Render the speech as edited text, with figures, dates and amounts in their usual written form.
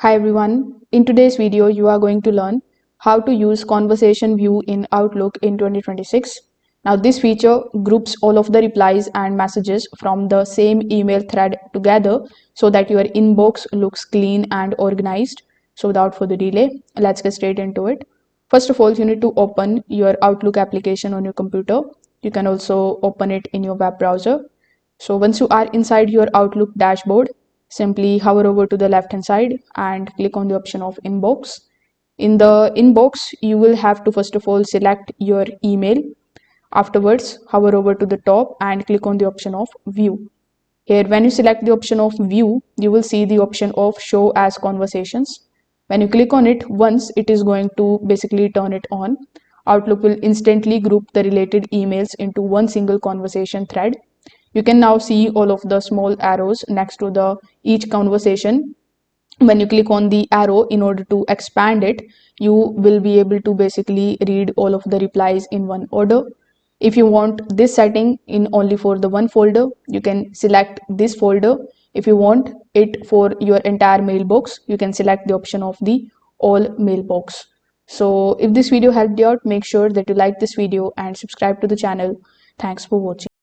Hi everyone, in today's video you are going to learn how to use conversation view in Outlook in 2026. Now this feature groups all of the replies and messages from the same email thread together so that your inbox looks clean and organized. So without further delay, let's get straight into it. First of all, you need to open your Outlook application on your computer. You can also open it in your web browser. So once you are inside your Outlook dashboard, simply hover over to the left hand side and click on the option of inbox. In the inbox, you will have to first of all select your email. Afterwards, hover over to the top and click on the option of view. Here, when you select the option of view, you will see the option of show as conversations. When you click on it once, it is going to basically turn it on. Outlook will instantly group the related emails into one single conversation thread. You can now see all of the small arrows next to the each conversation. When you click on the arrow in order to expand it, you will be able to basically read all of the replies in one order. If you want this setting in only for the one folder, you can select this folder. If you want it for your entire mailbox, you can select the option of the all mailbox. So if this video helped you out, make sure that you like this video and subscribe to the channel. Thanks for watching.